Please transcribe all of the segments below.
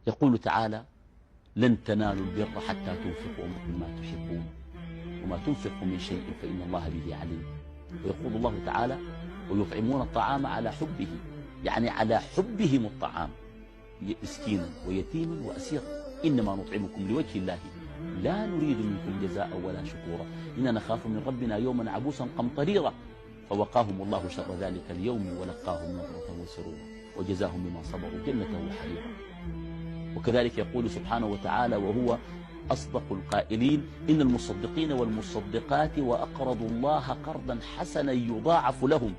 يقول تعالى: لن تنالوا البر حتى تنفقوا مما تحبون وما تنفقوا من شيء فإن الله به عليم. ويقول الله تعالى: ويطعمون الطعام على حبه، يعني على حبهم الطعام، مسكينا ويتيما وأسيرا، إنما نطعمكم لوجه الله لا نريد منكم جزاء ولا شكورا إننا نخاف من ربنا يوما عبوسا قمطريرا. فوقاهم الله شر ذلك اليوم ولقاهم نضرة وسرورا وجزاهم بما صبروا جنة وحريرا. وكذلك يقول سبحانه وتعالى وهو أصدق القائلين: إن المصدقين والمصدقات وأقرضوا الله قرضا حسنا يضاعف لهم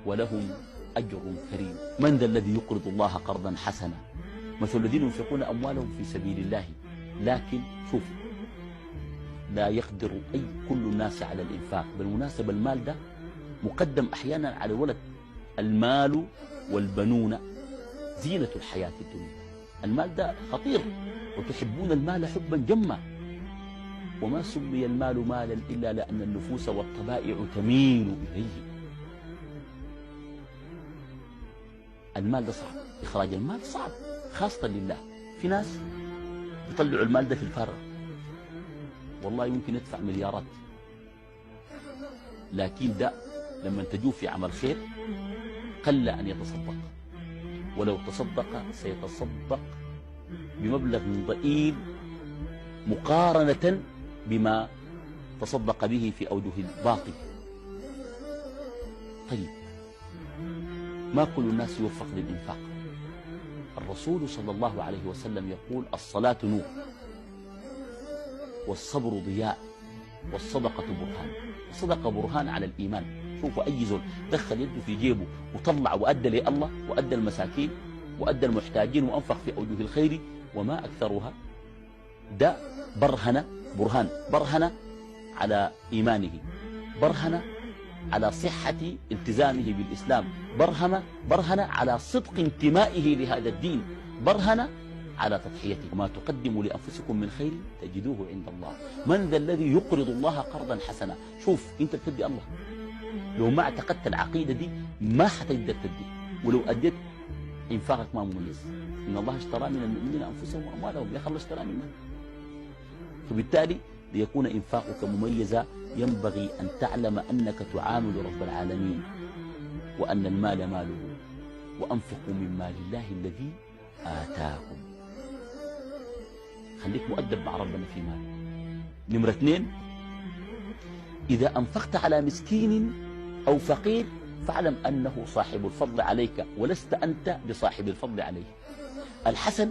ولهم أجر كريم. من ذا الذي يقرض الله قرضا حسنا؟ مثل الذين ينفقون أموالهم في سبيل الله. لكن شوف، لا يقدر كل الناس على الإنفاق. بالمناسبة المال ده مقدم أحيانا على الولد. المال والبنون زينة الحياة الدنيا. المال ده خطير، وتحبون المال حبا جما. وما سمي المال مالا إلا لأن النفوس والطبائع تميل إليه. المال ده صعب، إخراج المال صعب خاصة لله. في ناس يطلعوا المال ده في الفارغ، والله يمكن يدفع مليارات، لكن ده لما تجوه في عمل خير قل أن يتصدق، ولو تصدق سيتصدق بمبلغ ضئيل مقارنة بما تصدق به في أوجه الباطل. طيب، ما كل الناس يوفق للإنفاق. الرسول صلى الله عليه وسلم يقول: الصلاة نور، والصبر ضياء، والصدقة برهان. الصدقة برهان على الإيمان. شوفوا أي زول دخل يده في جيبه وطلع وأدى لله وأدى المساكين وأدى المحتاجين وأنفق في أوجه الخير وما أكثرها، ده برهن على إيمانه، برهن على صحة التزامه بالإسلام، برهن على صدق انتمائه لهذا الدين، برهن على تضحيته. وما تقدموا لأنفسكم من خير تجدوه عند الله. من ذا الذي يقرض الله قرضا حسنا؟ شوف، أنت بتدي الله، لو ما اعتقدت العقيدة دي ما حتقدر تدي، ولو أديت إنفاقك ما مميز. إن الله اشترى من المؤمنين أنفسهم وأموالهم. يا الله اشترى منا. فبالتالي ليكون إنفاقك مميزا ينبغي أن تعلم أنك تعامل رب العالمين، وأن المال ماله، وأنفقوا من مال الله الذي آتاكم. خليك مؤدب مع ربنا في مال. نمرة 2، إذا أنفقت على مسكين أو فقير فاعلم أنه صاحب الفضل عليك ولست أنت بصاحب الفضل عليه. الحسن